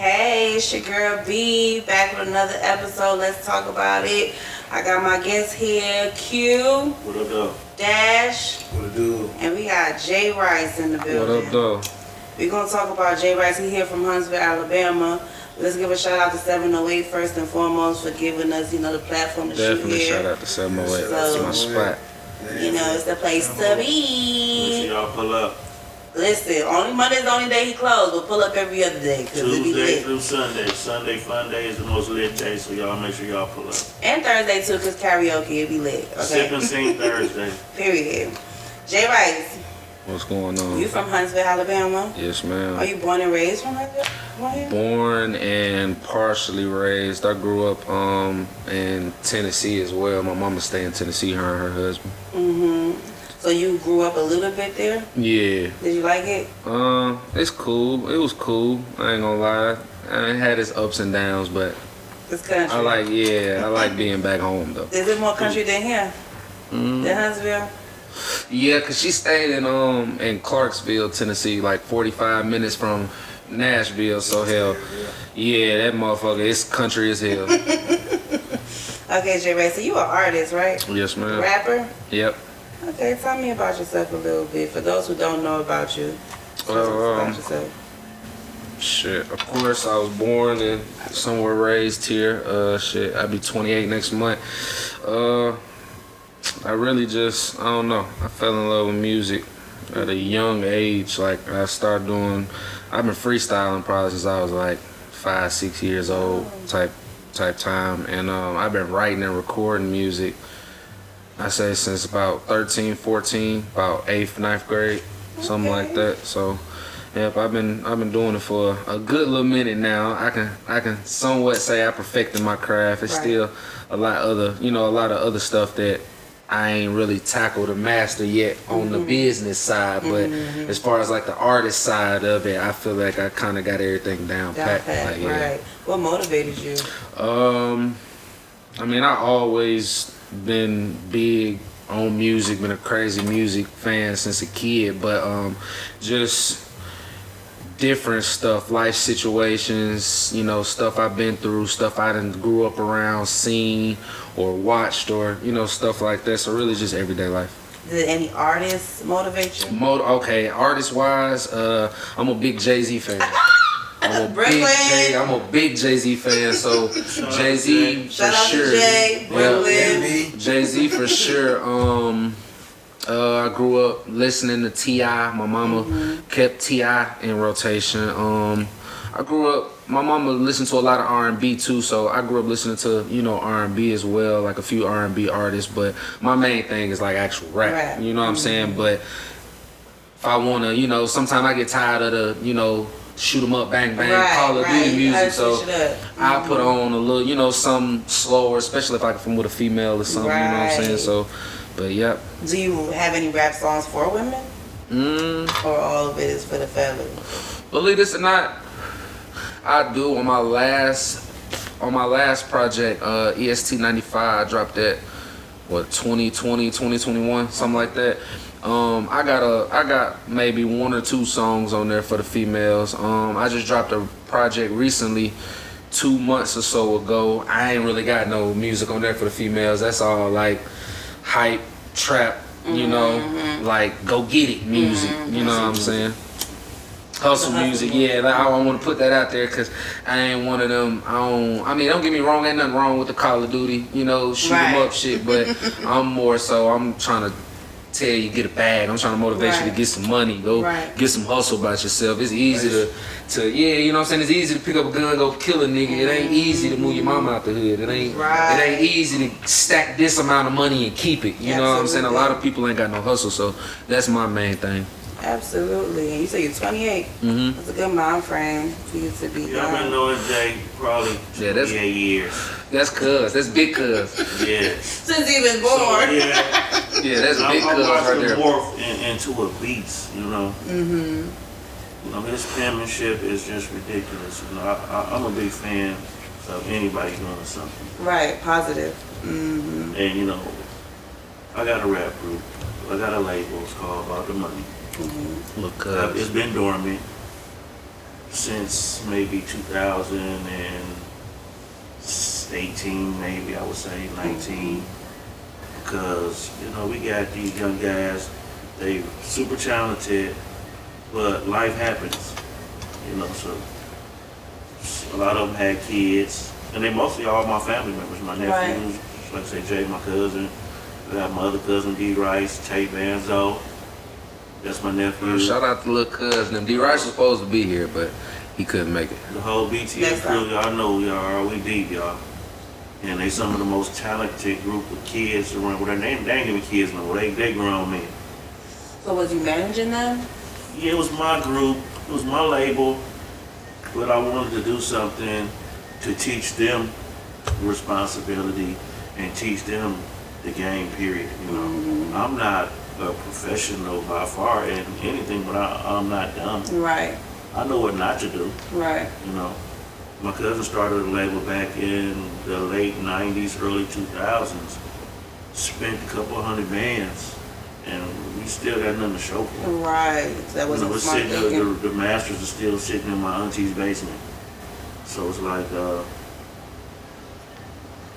Hey, it's your girl B, back with another episode. Let's talk about it. I got my guests here, Q, What up, though? Dash, What it do? and we got Jay Rice in the building. What up, though? We're going to talk about Jay Rice. He here from Huntsville, Alabama. Let's give a shout out to 708 first and foremost for giving us, the platform to Definitely shoot here. shout out to 708. So- That's my spot. It's the place to Make be. sure y'all pull up Listen, only Monday's the only day he closed, but pull up every other day because it be Tuesday lit. through Sunday. Sunday fun day is the most lit day, so y'all make sure y'all pull up. And Thursday too, because karaoke, it be lit. Sip Okay? and sing Thursday. Period. Jay Rice, What's going on? you from Huntsville, Alabama? Yes, Are ma'am. you born and raised from Huntsville? Right here? Born and partially raised. I grew up in Tennessee as well. My mama stay in Tennessee, her and her husband. So you grew up a little bit there? Yeah. Did you like it? It's cool. It was cool. I ain't gonna lie. It had its ups and downs, but This country. I like being back home though. Is it more country than here? Than Huntsville? Yeah, cause she stayed in Clarksville, Tennessee, like 45 minutes from Nashville. So hell, yeah, that motherfucker, it's country as hell. Okay, Jay Rice, so you an artist, right? Yes, ma'am. Rapper? Yep. Okay, tell me about yourself a little bit. For those who don't know about you, tell us about yourself. Shit, of course I was born and somewhere raised here. I'll be 28 next month. I really just, I don't know, I fell in love with music at a young age. Like I've been freestyling probably since I was like 5, 6 years old type time. And I've been writing and recording music, I say since about 13, 14, about 8th, 9th grade, something like that. So yep, I've been doing it for a good little minute now. I can somewhat say I perfected my craft. It's Right. still a lot of other stuff that I ain't really tackled or mastered yet on the business side. But as far as like the artist side of it, I feel like I kind of got everything down pat. Like, yeah. Right. What motivated you? I mean, I always been big on music, been a crazy music fan since a kid, but just different stuff, life situations, stuff I've been through, stuff I done grew up around, seen or watched, or stuff like that. So really just everyday life. Did any artists motivate you? Okay, artist wise, I'm a big Jay-Z fan. I'm a big Jay-Z fan, so Jay-Z for Shout out sure. to Jay, Brooklyn. Jay-Z for sure. I grew up listening to T.I. My mama kept T.I. in rotation. My mama listened to a lot of R&B too, so I grew up listening to, R&B as well, like a few R&B artists, but my main thing is like actual rap. You know what I'm saying? But if I want to, sometimes I get tired of the, shoot 'em up, bang bang, Call of Duty music. So I put on a little, something slower, especially if I'm with a female or something. You know what I'm saying? So, but yep. Do you have any rap songs for women? Or all of it is for the fellas? Believe this or not, I do. On my last project, EST 95, I dropped that 2020, 2021, something like that. I got maybe 1 or 2 songs on there for the females. I just dropped a project recently, 2 months or so ago. I ain't really got no music on there for the females. That's all like hype, trap, like go get it music. You know what I'm saying? Hustle music, yeah. Like, I want to put that out there because I ain't one of them. Don't get me wrong, ain't nothing wrong with the Call of Duty, shoot 'em up shit. But I'm trying to tell you, get a bag. I'm trying to motivate you to get some money, go get some hustle about yourself. It's easy to you know what I'm saying? It's easy to pick up a gun, go kill a nigga. It ain't easy to move your mama out the hood. It ain't easy to stack this amount of money and keep it. You know what I'm saying? A lot of people ain't got no hustle, so that's my main thing. Absolutely. And you say you're 28. That's a good mind frame for you to be. Yeah, I've been knowing Jay probably 28 years. That's big cuz. Yeah. Since he was born. So, yeah. Yeah, that's big I cuz watched right him there. morph into a beast, His penmanship is just ridiculous. I'm a big fan of anybody doing something. Right, positive. And I got a rap group. I got a label. It's called About the Money. Look, It's been dormant. since maybe 2018, maybe I would say 19, because we got these young guys. They super talented, but life happens. So a lot of them had kids, and they mostly all my family members. My nephews, like I say, Jay, my cousin. I got my other cousin, D. Rice, Tate Vanzo. That's my nephew. Shout out to little cousin. D. Rice was supposed to be here, but he couldn't make it. The whole BTS crew, y'all know, y'all, we deep, y'all. And they some of the most talented group of kids around. Well, they ain't even kids no more. They grown men. So was you managing them? Yeah, it was my group. It was my label. But I wanted to do something to teach them responsibility and teach them the game, period. I'm not a professional by far in anything, but I'm not dumb. Right. I know what not to do. Right. My cousin started a label back in the late 90s, early 2000s. Spent a couple hundred bands, and we still got nothing to show for it. Right. That wasn't smart thinking. The masters are still sitting in my auntie's basement. So it's like,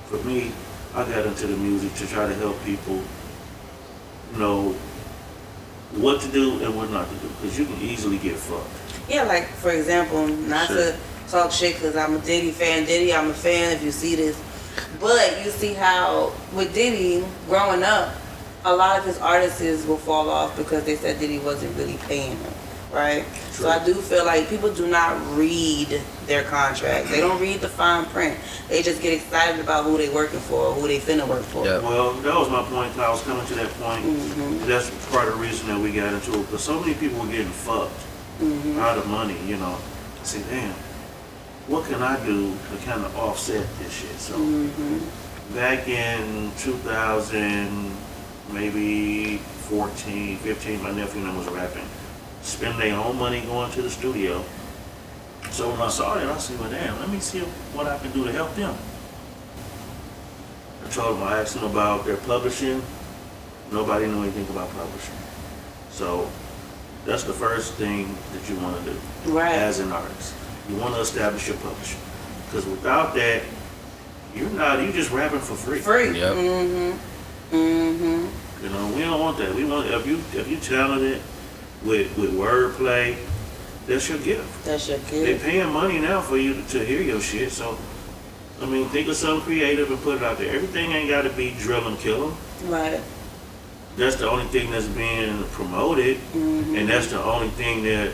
for me, I got into the music to try to help people know what to do and what not to do, because you can easily get fucked. Yeah, like for example, not to talk shit because I'm a Diddy fan. Diddy, I'm a fan if you see this. But you see how with Diddy growing up, a lot of his artists will fall off because they said Diddy wasn't really paying them, right? True. So I do feel like people do not read their contracts. They don't read the fine print. They just get excited about who they working for or who they finna work for. Yep. Well, that was my point. I was coming to that point. That's part of the reason that we got into it, because so many people were getting fucked out of money, I said, damn, what can I do to kind of offset this shit? So back in 2000, maybe 14, 15, my nephew and I was rapping, spending their own money going to the studio. So when I saw that, I said, well, damn, let me see what I can do to help them. I told them, I asked them about their publishing. Nobody knew anything about publishing. So that's the first thing that you want to do as an artist. You want to establish your publishing. Because without that, you're just rapping for free. Yep. We don't want that. We want if you talented with wordplay, that's your gift. That's your They gift. paying money now for you to hear your shit. So, think of something creative and put it out there. Everything ain't got to be drill and kill 'em. Right. That's the only thing that's being promoted, and that's the only thing that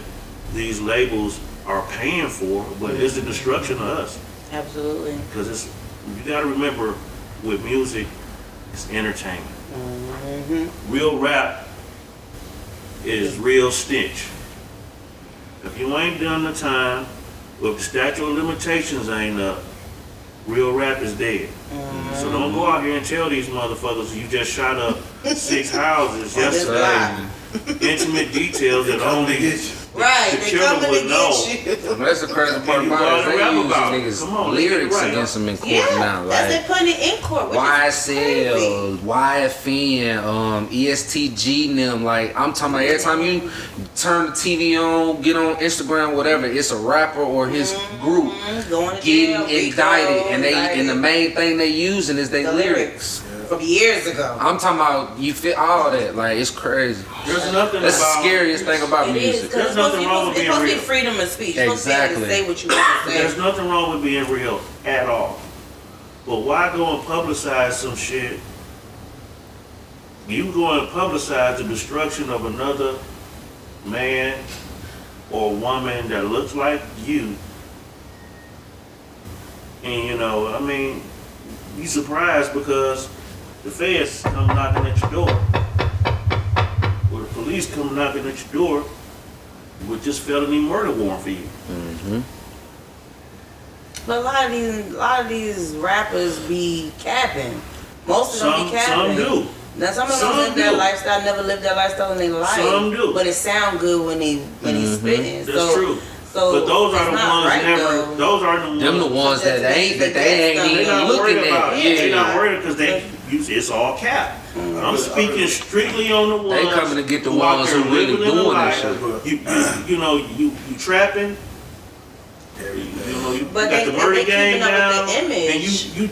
these labels are paying for. But it's the destruction of us. Absolutely. Because you got to remember, with music, it's entertainment. Real rap is real stench. If you ain't done the time, if the statute of limitations ain't up, real rap is dead. So don't go out here and tell these motherfuckers you just shot up 6 houses yesterday. Intimate details that only Right, the they killer coming to would know. get you. That's the crazy part You about it. wanna rap They about it. use Come niggas' on, let's get it lyrics right. against them in court Yeah, now. that's Like they putting it in court. Which is crazy. YSL, YFN, ESTG and them. Like, I'm talking about every time you turn the TV on, get on Instagram, whatever, it's a rapper or his group Going to getting jail, indicted, and indicted. the main thing they using is their The lyrics. from years ago. I'm talking about you fit all that. Like, it's crazy. There's nothing That's the about scariest thing about It is, music. because There's nothing wrong with it's being supposed to be real. freedom of speech. You're supposed to be able to Exactly. say what you want to There's say. nothing wrong with being real at all. But why go and publicize some shit? You go and publicize the destruction of another man or woman that looks like you. And you surprised because the feds come knocking at your door. Or the police come knocking at your door with this felony murder warrant for you. But a lot of these rappers be capping. Most of them be capping. Some do. Now some of them Some live their do. lifestyle, never lived their lifestyle in their life. Some do. But it sound good when they spitting. That's true. So But those are it's the not ones right, never. though. Those are the ones. Them the ones that they ain't They're even not looking worried about at. it. They're Yeah. not worried because it's all cap. I'm speaking strictly on the ones. They coming to get the who out ones there who really living in the doing that life. shit. You trapping, You know, you But got the they murder keeping game up down, with the image. and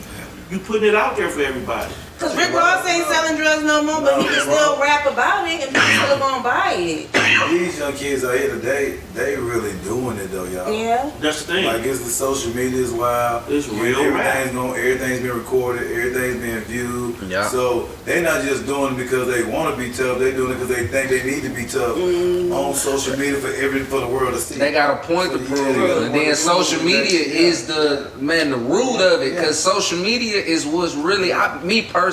you putting it out there for everybody. Cause Rick Ross ain't selling drugs no more, but he can still rap about it and people still gonna buy it. These young kids out here today, they really doing it though, y'all. Yeah. That's the thing. Like it's the social media is wild. It's real Everything's been recorded. Everything's being viewed. Yeah. So they're not just doing it because they want to be tough. They're doing it because they think they need to be tough on social media for the world to see. They got a point to prove, and then social media is the root of it, because social media is what's really, me personally,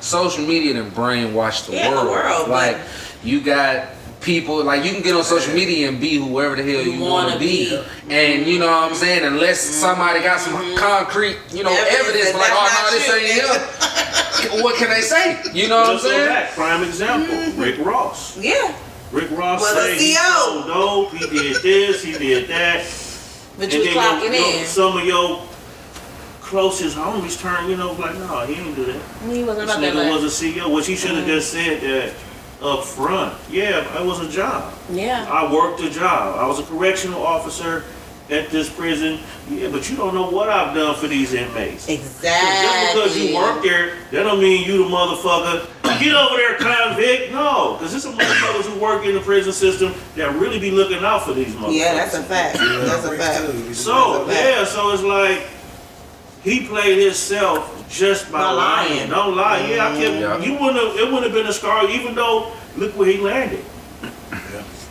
social media done brainwashed the world. Like you got people, like you can get on social media and be whoever the hell you want to be, and you know what I'm saying, unless somebody got some concrete, evidence, like, oh no, this ain't him. What can they say? You know what I'm saying? Prime example, Rick Ross. Yeah. Rick Ross Well, said he sold dope, he did this, he did that. But you was clocking in. Some of your closest homies turn, like, no, he didn't do that. He wasn't This about that nigga much. was a CEO, which he should have just said that up front. Yeah, it was a job. Yeah. I worked a job. I was a correctional officer at this prison. Yeah, but you don't know what I've done for these inmates. Exactly. Just because you work there, that don't mean you the motherfucker. Get over there, convict. No, because there's some motherfuckers who work in the prison system that really be looking out for these motherfuckers. Yeah, that's a fact. That's a fact. So it's like he played himself just by lying. Don't lie. Yeah, I kept. It wouldn't have been a scar, even though look where he landed.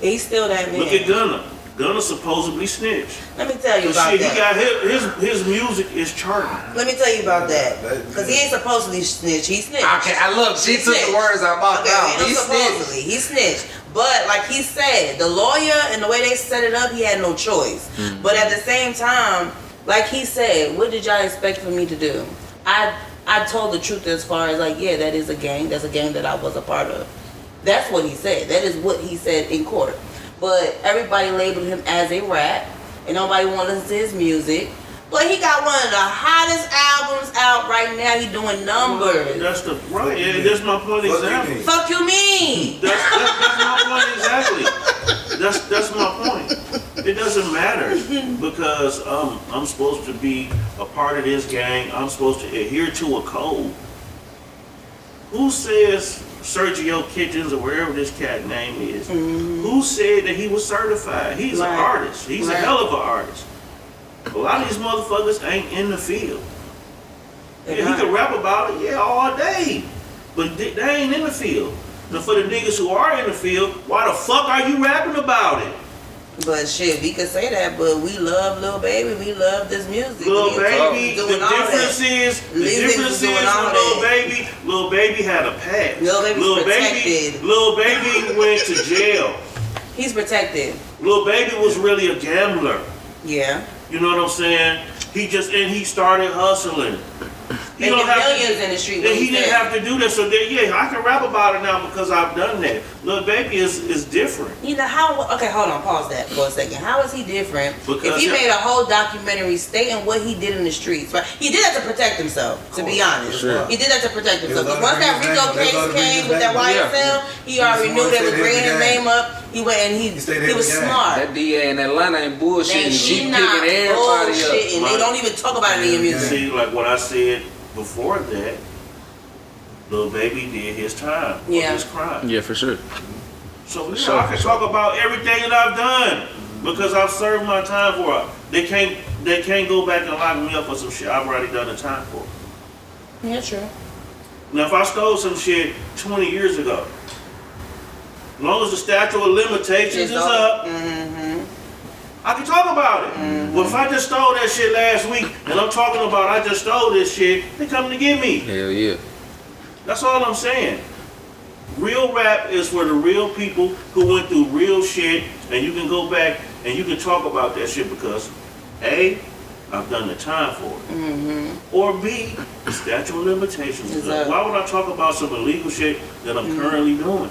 He's still that man. Look at Gunna. Gunna supposedly snitched. Let me tell you about Shit, that. he got his music is charting. Let me tell you about that. Because he ain't supposedly snitch. He snitched. Okay, she took the words out my mouth. He supposedly. He snitched. But like he said, the lawyer and the way they set it up, he had no choice. But at the same time, like he said, what did y'all expect for me to do? I told the truth as far as like, yeah, that is a gang. That's a gang that I was a part of. That's what he said. That is what he said in court. But everybody labeled him as a rat, and nobody wanted to listen to his music. But he got one of the hottest albums out right now. He doing numbers. That's that's my point exactly. Fuck you mean? That's my point exactly. That's my point. It doesn't matter because I'm supposed to be a part of this gang. I'm supposed to adhere to a code. Who says Sergio Kitchens or wherever this cat name is? Who said that he was certified? He's an artist. He's a hell of an artist. A lot of these motherfuckers ain't in the field. Yeah, he can rap about it, all day. But they ain't in the field. Now for the niggas who are in the field, why the fuck are you rapping about it? But shit, we could say that, but we love Lil Baby. We love this music. Lil Baby, the difference is with Lil Baby had a past. Lil Baby's protected. Lil Baby went to jail. He's protected. Lil Baby was really a gambler. Yeah. You know what I'm saying? He started hustling. Making millions in the street. He didn't have to do that. So I can rap about it now because I've done that. Lil Baby is different. You know how? Okay, hold on. Pause that for a second. How is he different? Because if he made a whole documentary stating what he did in the streets, right? He did that to protect himself. To be honest, he did that to protect himself. Because once that Rico case came with that YSL, he already knew they was bringing his name up. He went and he was smart. That DA in Atlanta ain't bullshitting. She picking everybody up. They don't even talk about it in your music. See, like what I said before that, Lil Baby did his time for his crime. Yeah, for sure. So I can talk about everything that I've done because I've served my time for it. They can't go back and lock me up for some shit I've already done the time for. Yeah, true. Now if I stole some shit 20 years ago, as long as the statute of limitations is up, I can talk about it. But if I just stole that shit last week and I'm talking about I just stole this shit, they coming to get me. Hell yeah. That's all I'm saying. Real rap is for the real people who went through real shit, and you can go back and you can talk about that shit because A, I've done the time for it. Or B, the statute of limitations is up. Why would I talk about some illegal shit that I'm currently doing?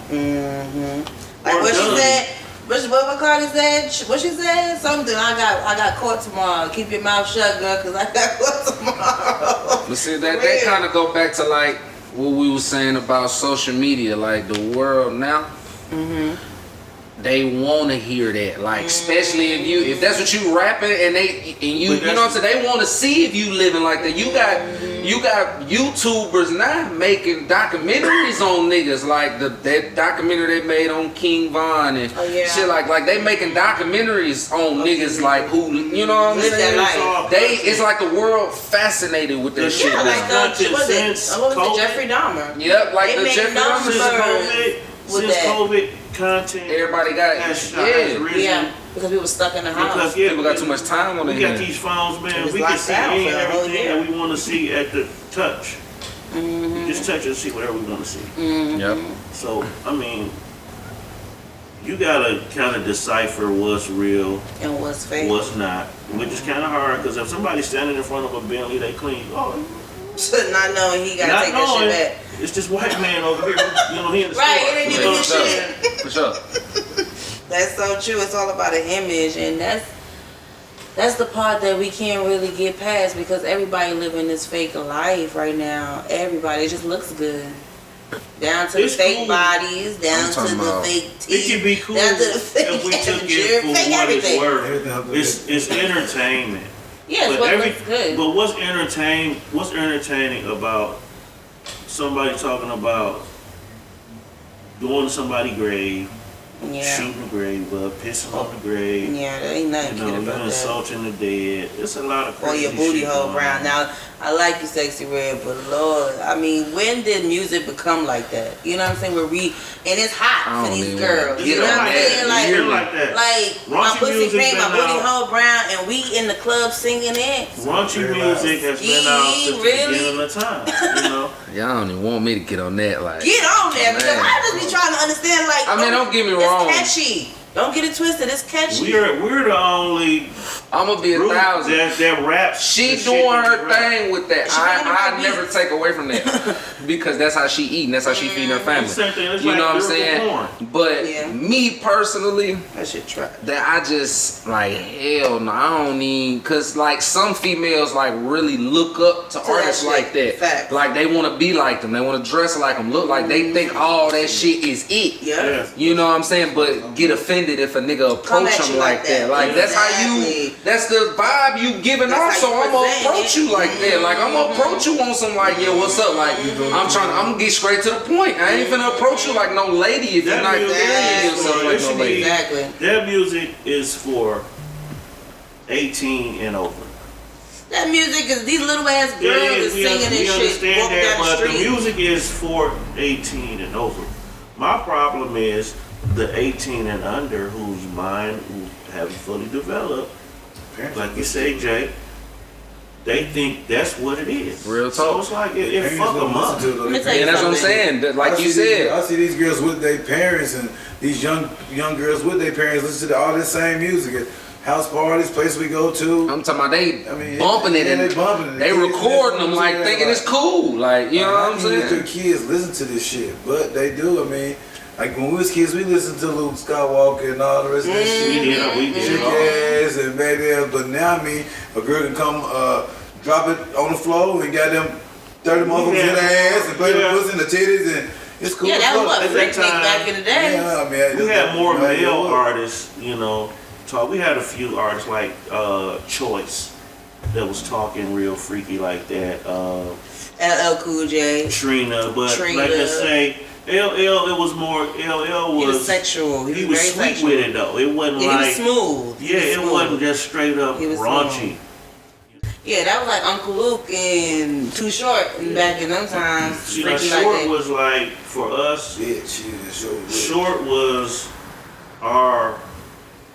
Like what she said. What Cardi said? What she said? Something. I got caught tomorrow. Keep your mouth shut, girl, because I got caught tomorrow. But see, that kind of go back to like what we were saying about social media, like the world now. they want to hear that, like especially if that's what you rapping and you know what I'm saying, they want to see if you living like that. You got YouTubers now making documentaries on niggas, like that documentary they made on King Von and shit like they making documentaries on niggas like who, you know what I'm saying? It's like the world fascinated with that shit. Yeah, like what was it Jeffrey Dahmer? Yep, like the Jeffrey Dahmer. Since COVID, content everybody got because we were stuck in the house. Because people got too much time on their hands. We got hands. these phones, man. We can see everything that we want to see at the touch. We just touch it and see whatever we want to see. Yep. So I mean, you gotta kind of decipher what's real and what's fake, what's not, which is kind of hard because if somebody's standing in front of a Bentley, they clean. Oh, not knowing he gotta take that shit back. It's this white man over here, you know, he in the store. Right, it ain't even his shit. For sure. That's so true. It's all about an image, and that's the part that we can't really get past because everybody living this fake life right now. Everybody, it just looks good. Down to the fake bodies, down to the fake teeth. It could be cool down to the fake if we took it for what it's worth. It's entertainment. Yes, but what looks good. But what's entertaining about somebody talking about going to somebody's grave, shooting the grave up, pissing on the grave. Yeah, there ain't nothing cute about that. Insulting the dead. It's a lot of crazy or your booty shit hole brown. Now, I like you, Sexy Red, but Lord, I mean, when did music become like that? You know what I'm saying? And it's hot for these girls. You know what I'm saying? Like my pussy pink, my booty hole brown, and we in the club singing it. Raunchy music has been out since the beginning of time. You know? Y'all don't even want me to get on that. Like, get on there because I just be trying to understand. Like, I mean, don't get me wrong. It's catchy. Don't get it twisted. It's catchy. We're the only. I'm gonna be 1,000. That raps. She doing her thing with that. I never take away from that because that's how she eating. That's how she feeding her family. You know what I'm saying? But me personally, that shit try. That I just like hell no. I don't need because like some females like really look up to artists like that. Fact. Like they want to be like them. They want to dress like them. Look like they think all that shit is it. Yeah. You know what I'm saying? But get offended if a nigga approach them like that. Like that's how you. That's the vibe you giving off. So I'm gonna approach you like that. Like I'm gonna approach you on some like what's up? Like I'm gonna get straight to the point. I ain't finna approach you like no lady if you're not carrying yourself like no lady. Exactly. That music is for 18 and over. That music is these little ass girls is singing this shit. We understand that, but the music is for 18 and over. My problem is the 18 and under whose mind who haven't fully developed, like you say, Jay, they think that's what it is. Real talk. So it's like it fuck them up. And that's what I'm saying. Like you said, I see these girls with their parents and these young girls with their parents listen to all this same music at house parties, places we go to. I'm talking about bumping it and they recording them like thinking it's cool. Like you know what I'm saying? Your kids listen to this shit, but they do. I mean. Like when we was kids, we listened to Luke Skywalker and all the rest of that shit. We did. Chick ass and baby ass. But now, I mean, a girl can come drop it on the floor and got them 30 motherfuckers in the ass and play the pussy and the titties and it's cool. Yeah, that was what Freak back in the day. Yeah, I mean, we had more male artists, you know. We had a few artists like Choice that was talking real freaky like that. LL Cool J. Trina, but like I say. LL, it was more. LL was. He was sexual. He was sweet sexual with it though. It wasn't like. He was smooth. Yeah, it wasn't just straight up raunchy. Yeah, that was like Uncle Luke and Too Short back in them times. Short was like for us. Short was our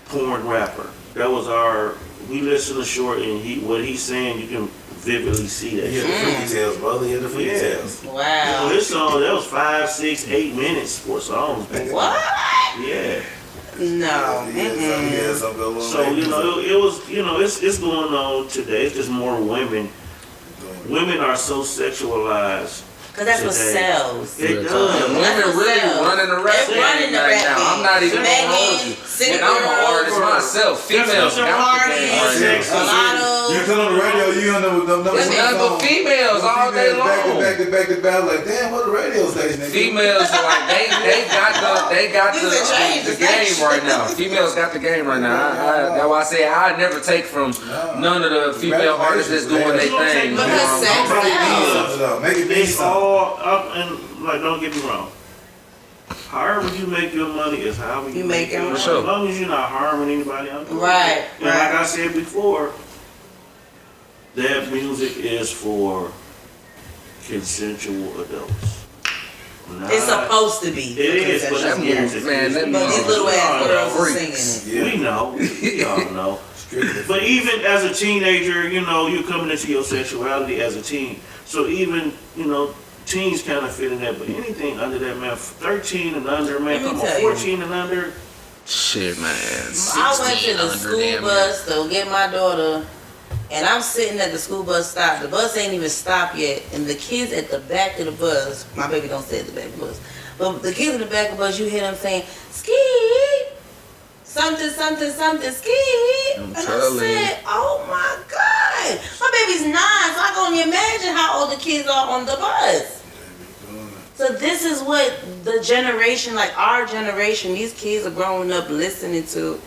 porn rapper. That was our. We listened to Short and what he's saying, you can vividly see that. Yeah, the Freaky Tales, brother. Yeah, the Freaky Tales. Wow. This song, that was 5, 6, 8 minutes for songs. What? Yeah. No. So you know, it was. You know, it's going on today. It's just more women. Women are so sexualized Cause that's what today. sells. It Real does. talk. And women That's really themselves. running the rap They're running game the right rap now. game. I'm not even Megan, gonna hold you. City And I'm an Girls, artist myself. Females That's got the Cardi, game right now. Mulatto. You turn on the radio, you hear them number It's one nothing but song. females all day long. Back to back. Like, damn, what a radio station. Nigga. Females like they got You said change the the game station. right now. Females got the game right now. That's why I say I never take from none of the female artists that's doing their thing. Because sex sells. Make it be It's all up and like, don't get me wrong. However you make your money is how you make make your it. money. For sure. As long as you're not harming anybody else. Right, And like right. I said before, that music is for consensual adults. It's supposed to be. It is, but That it's music, man, that But these little ass girls are singing freaks. it. Yeah. We know. We all know. Strictly. But even as a teenager, you know, you're coming into your sexuality as a teen. So even, you know, teens kind of fit in that. But anything under that, man, 13 and under, man, Let me come on, tell you. 14 and under. Shit, man. I went to the school bus to get my daughter, and I'm sitting at the school bus stop. The bus ain't even stopped yet, and the kids at the back of the bus, my baby don't stay at the back of the bus, but the kids in the back of the bus, you hear them saying, ski, something, something, something, ski. I'm And I telling you. said, oh my God. My baby's 9, so I can only imagine how old the kids are on the bus. So this is what the generation, like our generation, these kids are growing up listening to.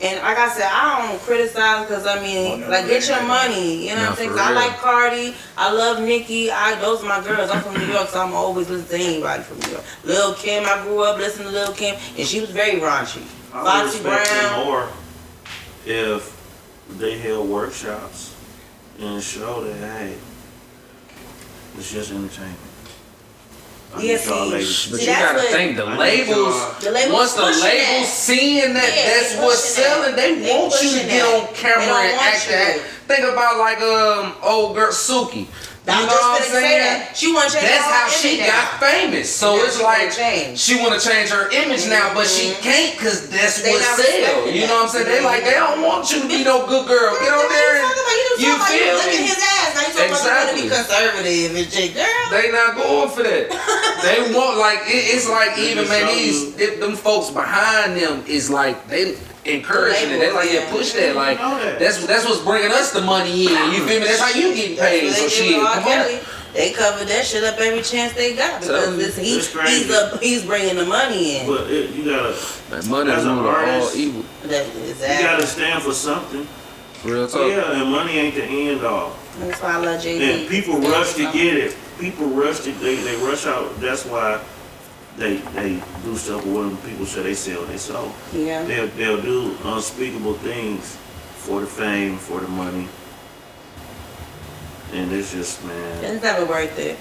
And like I said, I don't criticize because I mean, like get your money, you know what I'm saying? 'Cause I for real. like Cardi, I love Nicki, those are my girls. I'm from New York, so I'm always listening to anybody from New York. Lil Kim, I grew up listening to Lil Kim, and she was very raunchy. I would Foxy respect them Brown. more if they held workshops and showed that, hey, it's just entertainment. I Yeah, need y'all see, ladies. But See, you that's gotta what- think the I need labels. y'all- The labels Once the pushing labels that. seeing that Yeah, that's they what's pushing selling, that. they They want you to pushing get that. on They camera don't and want act you. that. Think about like old girl Suki. You I know was what I'm just gonna say saying? that. She want to change That's her how whole she image got now. famous. So Yeah, it's she like wanna change. she want to change her image now, but she can't because that's They what not sells. respecting You know what I'm saying? They like they don't want you to be no good girl. Get on there and you you feel look at me? his ass. Now you talking about you want to be Exactly. conservative and shit, girl. They not going for that. They want like it's like They even just man show them folks behind them is like they encouraging it. They like yeah push that like I know that. that's what's bringing us the money in. You feel me? That's how you getting paid. That's So what they shit, did with R. come on. Kelly. They covered that shit up every chance they got because Tell me. It's crazy. he's bringing the money in. But you gotta, Man, money As is an rule of all artist, evil. That, you exactly. gotta stand for something. Real talk. Yeah, and money ain't the end all. That's why I love Jay-Z. And people rush to get it. People rush to they rush out. That's why they do stuff when people say they sell their soul. Yeah. They'll do unspeakable things for the fame, for the money, and it's just man. It's never worth it.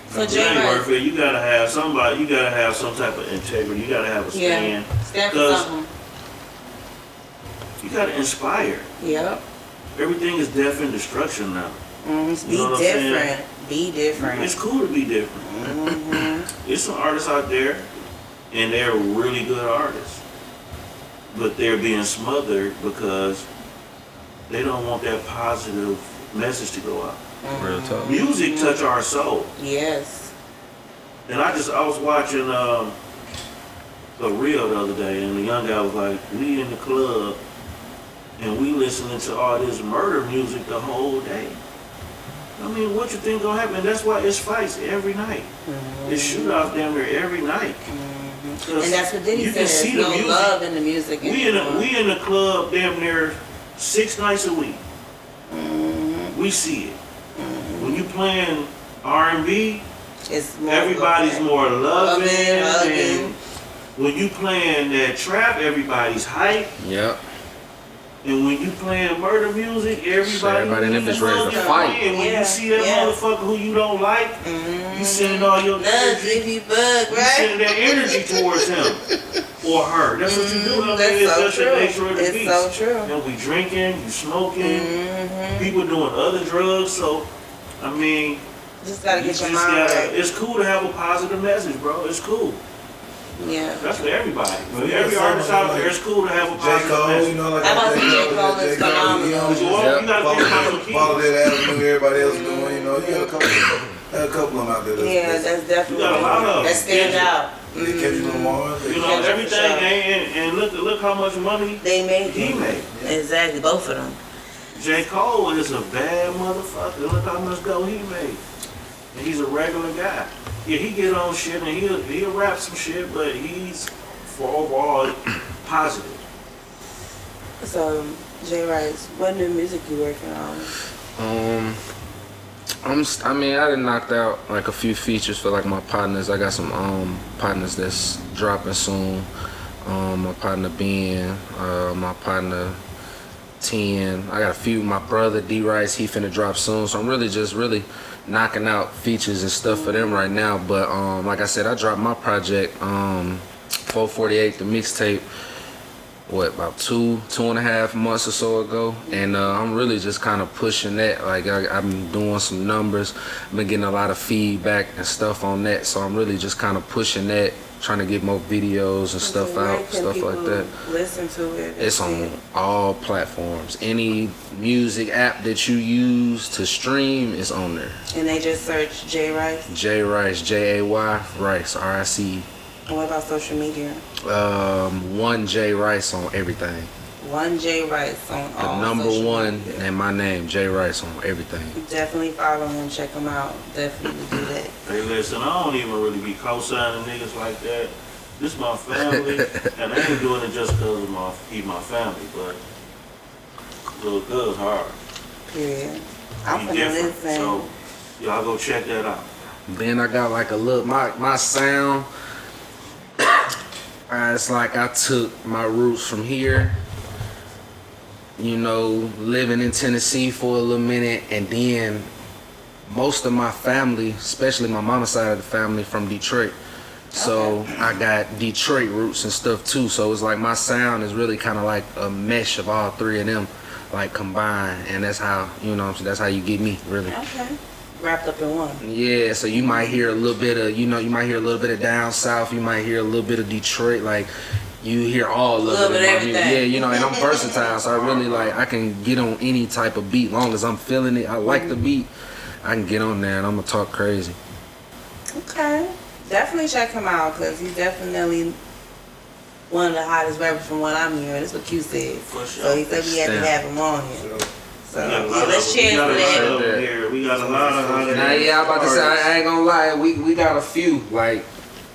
So It Jay, ain't worth it. You gotta have somebody. You gotta have some type of integrity. You gotta have a stand. stand for 'Cause something. You gotta inspire. Yep. Everything is death and destruction now. Be You know what I'm saying? different. Be different. It's cool to be different. Mm-hmm. There's some artists out there, and they're really good artists, but they're being smothered because they don't want that positive message to go out. Real talk. Music touch our soul, Yes. and I was watching a reel the other day, and the young guy was like, "We in the club, and we listening to all this murder music the whole day." I mean, what you think gonna happen? That's why it's fights every night. It's shootouts down there every night. 'Cause And that's what Diddy you said. can There's see the no music. love in the music We in anymore. we in the club damn near 6 nights a week. We see it. When you playing R&B, It's more everybody's loving. more loving. And Hugging. when you playing that trap, everybody's hype. Yep. And when you playing murder music, Everybody in that bitch ready to fight. And when Yeah, you see that yeah. motherfucker who you don't like, you sending all your Love energy. if you bug, You right? sending that energy towards him or her. That's what you do. I mean, That's it's so just the true. nature of the It's beast. so true. And we drinking, you smoking, Mm-hmm. people doing other drugs. So, I mean, Just gotta you get just your mind gotta. right. It's cool to have a positive message, bro. It's cool. Yeah. That's for everybody. Well, For you every got artist someone out there, like it's cool to have a J. positive Cole, message. you know, like How about J. J. Cole is phenomenal. But you Yep. gotta think about your kids. Follow that avenue everybody else doing, you know, you gotta come. There are a couple of them out there. Yeah, that's definitely You got a lot of that stand them. out. They Kendrick Lamar. You know, Yeah, everything for sure. and look how much money They made he made. Exactly, both of them. J. Cole is a bad motherfucker. Look how much dough he made. And he's a regular guy. Yeah, he get on shit and he'll rap some shit, but he's for overall positive. So, Jay Rice, what new music you working on? I done knocked out like a few features for like my partners. I got some partners that's dropping soon. My partner Ben, my partner 10. I got a few. My brother D Rice, he finna drop soon. So I'm really knocking out features and stuff for them right now. But like I said, I dropped my project 448, the mixtape. About 2.5 months or so ago, and I'm really just kind of pushing that. Like I'm doing some numbers, I've been getting a lot of feedback and stuff on that, so I'm really just kind of pushing that, trying to get more videos and stuff Where out, can stuff like people that. Listen to it. It's on all platforms. Any music app that you use to stream is on there. And they just search Jay Rice. Jay Rice, Jay Rice, RICE. And what about social media? One Jay Rice on everything. One Jay Rice on The all number social one media. and my name, Jay Rice, on everything. Definitely follow him, check him out. Definitely do that. Hey, listen, I don't even really be co-signing niggas like that. This my family, and I ain't doing it just because of he my family, but Lil Cuz hard. Period. I'm He finna different, listen. so y'all go check that out. Then I got like a look, my sound. It's like I took my roots from here, you know, living in Tennessee for a little minute, and then most of my family, especially my mama's side of the family, from Detroit. So I got Detroit roots and stuff too. So it's like my sound is really kind of like a mesh of all three of them, like combined, and that's how, you know, that's how you get me really. Okay. Wrapped up in one. Yeah, so you might hear a little bit of, you know, you might hear a little bit of down south, you might hear a little bit of Detroit, like you hear all of Little it. bit in of my music. everything. Yeah, you know, and I'm versatile, so I really like, I can get on any type of beat, long as I'm feeling it. I like the beat, I can get on there and I'm gonna talk crazy. Okay. Definitely check him out, because he's definitely one of the hottest rappers from what I'm hearing. That's what Q said. For sure. So he said we had to Damn. have him on here. So We got a yeah, lot let's of- cheers we got for a lot that. of them here. We got a lot of Now, yeah, I'm about to say, I ain't gonna lie, we got a few, like,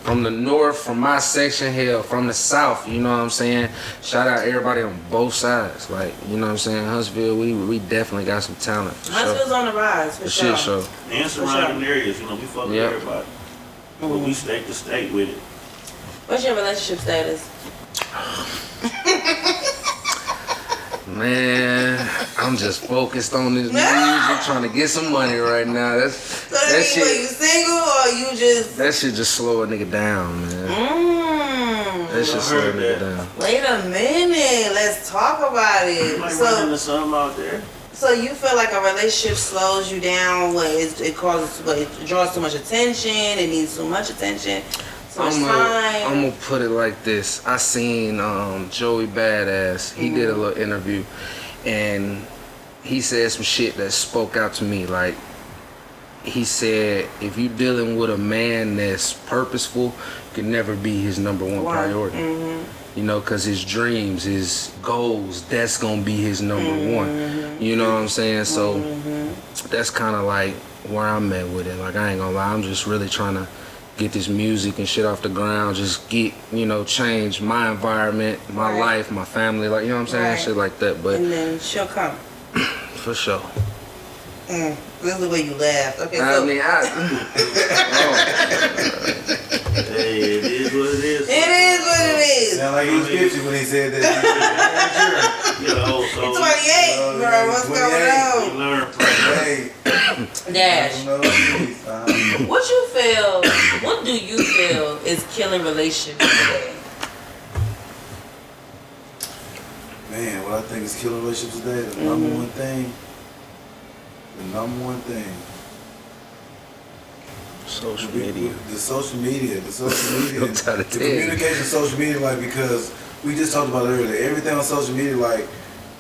from the north, from my section, hell, from the south, you know what I'm saying? Shout out everybody on both sides, like, you know what I'm saying? Huntsville, we definitely got some talent, for Huntsville's sure. on the rise, for The sure. shit show. And surrounding areas, you know, we fuck with Yep. everybody. But we state to state with it. What's your relationship status? Man, I'm just focused on this music, trying to get some money right now. So That that means what, you shit, single or you just... that shit just slow a nigga down, man. That shit I slow a heard nigga that. down. Wait a minute, let's talk about You it. might run So, into something out there. so you feel like a relationship slows you down? What it causes? What, it draws too much attention? It needs too much attention. Too much I'm time. gonna put it like this. I seen Joey Badass. He did a little interview, and he said some shit that spoke out to me. Like, he said, if you dealing with a man that's purposeful, you can never be his number one priority. You know, cause his dreams, his goals, that's gonna be his number one. You know what I'm saying? So that's kind of like where I'm at with it. Like, I ain't gonna lie, I'm just really trying to get this music and shit off the ground, just get, you know, change my environment, my Right. life, my family, like, you know what I'm saying? Right. Shit like that, but And then she'll come. for sure. This is the way you laughed. Okay, I so mean, Hey, it is what it is. it is what it is. Sound like he was 50 when he said that. You know, so 28, bro. What's 28. going you on? learn from Hey, Dash. no, please, What you feel? What do you feel is killing relationships today? Man, what I think is killing relationships today, the number one thing. The number one thing. social media. The social media. The social media. I'm trying to the tell you. communication of social media, like, because we just talked about it earlier. Everything on social media, like,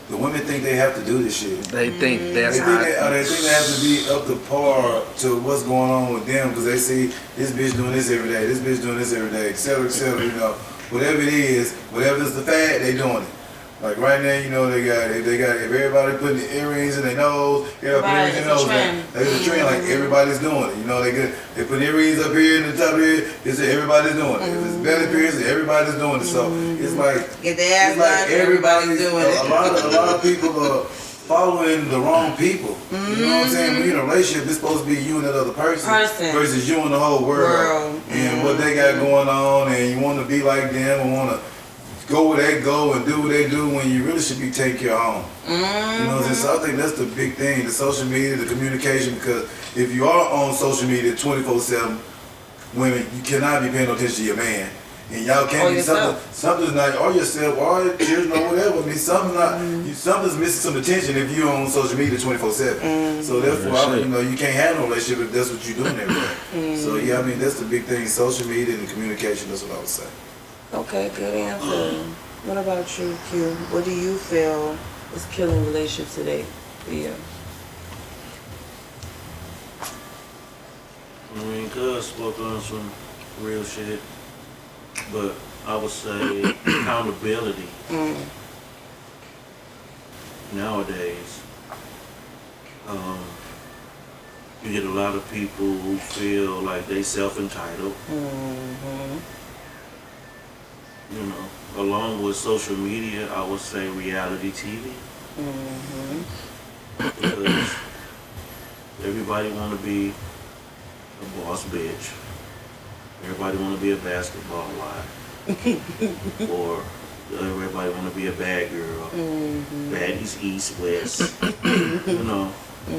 the women think they have to do this shit. They think They that's think how. they think they have to be up to par to what's going on with them because they see this bitch doing this every day, this bitch doing this every day, et cetera, you know. Whatever it is, whatever is the fad, they doing it. Like right now, you know, they got if everybody putting the earrings in their nose, Right, earrings in it's their a nose. trend. It's a trend, like everybody's doing it. You know, they put earrings up here in the top here, it's everybody's doing it. If it's belly piercing, everybody's doing it. So it's like Get their ass it's like done, everybody's doing it. a lot of people are following the wrong people. You know what I'm saying? When you're in a relationship, it's supposed to be you and that other person versus you and the whole world. And what they got going on, and you want to be like them and want to go where they go and do what they do when you really should be taking care of home. You know what I'm saying? So I think that's the big thing, the social media, the communication, because if you are on social media 24/7, women, you cannot be paying attention to your man. And y'all can't be something's not, or yourself, or your children, or whatever. I mean, something's missing some attention if you're on social media 24/7. So therefore, you know, you can't have no relationship if that's what you're doing every day. So yeah, I mean, that's the big thing, social media and the communication. That's what I would say. Okay, good answer. What about you, Q? What do you feel is killing relationships today for you? I mean, cuz spoke on some real shit, but I would say accountability nowadays. You get a lot of people who feel like they self-entitled. You know, along with social media, I would say reality TV. Because everybody want to be a boss bitch. Everybody want to be a basketball wife. Or everybody want to be a bad girl. Baddies east, west. You know. I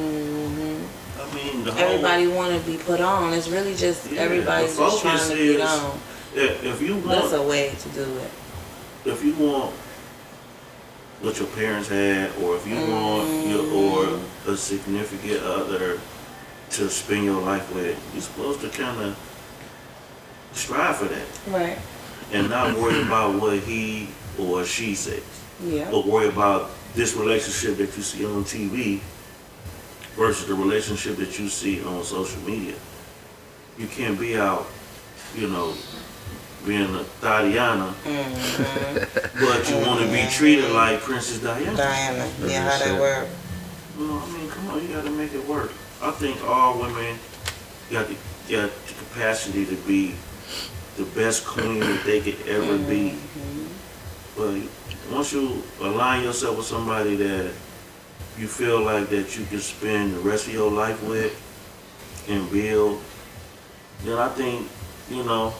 mean, the whole... Everybody want to be put on. It's really just everybody's just trying to be on. If you want, that's a way to do it. If you want what your parents had, or if you want or a significant other to spend your life with, you're supposed to kind of strive for that, right? And not worry about what he or she says, or worry about this relationship that you see on TV versus the relationship that you see on social media. You can't be out, you know, being a Tatiana, but you want to be treated like Princess Diana. Yeah, how that work? You know, I mean, come on, you got to make it work. I think all women got the capacity to be the best queen that they could ever be. But once you align yourself with somebody that you feel like that you can spend the rest of your life with and build, then I think, you know,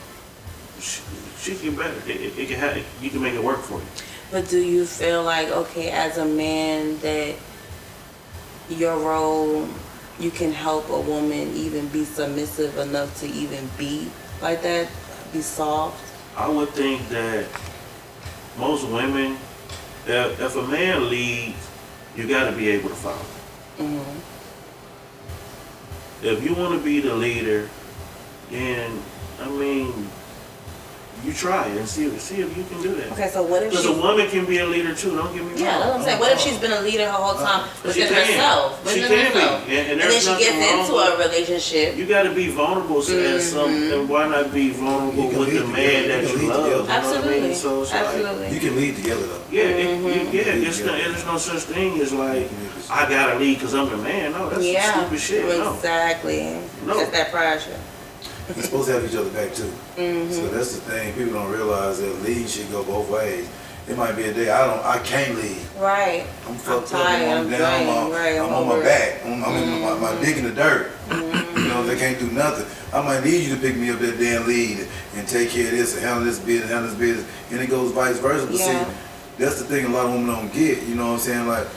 she can better. It can have, you can make it work for you. But do you feel like, okay, as a man, that your role, you can help a woman even be submissive enough to even be like that, be soft? I would think that most women, if a man leads, you got to be able to follow. If you want to be the leader, then I mean, you try and see if you can do that. Okay, so what if because a woman can be a leader too? Don't get me wrong. Yeah, that's what I'm saying. What if she's been a leader her whole time within herself? She can be, and then she gets into a relationship. You got to be vulnerable as some, and why not be vulnerable with the man that you love? Absolutely, you know what I mean? So it's absolutely. Like, you can lead together though. There's no such thing as like I gotta lead because I'm the man. No, that's some stupid shit. Exactly. No. That's that pressure. You're supposed to have each other back too. So that's the thing. People don't realize that lead should go both ways. It might be a day I can't lead. Right. I'm fucked tired, up. I'm down. I'm on my back. I'm in my dick in the dirt. You know, they can't do nothing. I might need you to pick me up that damn lead and take care of this and handle this business, and it goes vice versa. But see, that's the thing a lot of women don't get. You know what I'm saying? Like,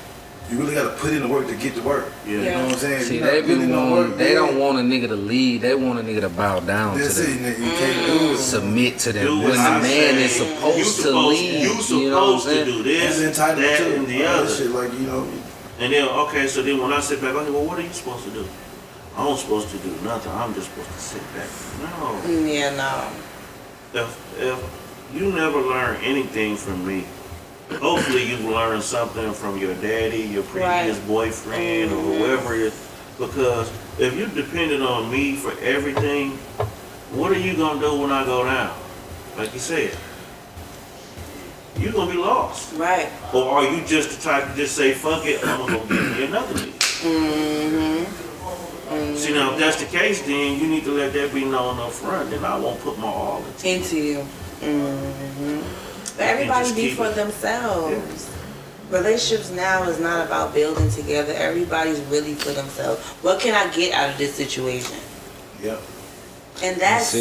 you really got to put in the work to get to work. You know what I'm saying? See, they don't want a nigga to lead. They want a nigga to bow down to them. You can't do it. Submit to them. When the man is supposed to lead. You supposed to do this, that, and the other. Shit like, you know. And then, okay, so then when I sit back, okay, well, what are you supposed to do? I'm supposed to do nothing. I'm just supposed to sit back. No. Yeah, no. If you never learn anything from me hopefully you learn something from your daddy, your previous boyfriend, or whoever it is. Because if you're dependent on me for everything, what are you gonna do when I go down? Like you said, you're gonna be lost. Right. Or are you just the type to just say, fuck it, I'm gonna go get me another nigga? See, now if that's the case, then you need to let that be known up front. Then I won't put my all into you. But everybody be for themselves. Relationships now is not about building together. Everybody's really for themselves. What can I get out of this situation? Yep. And that's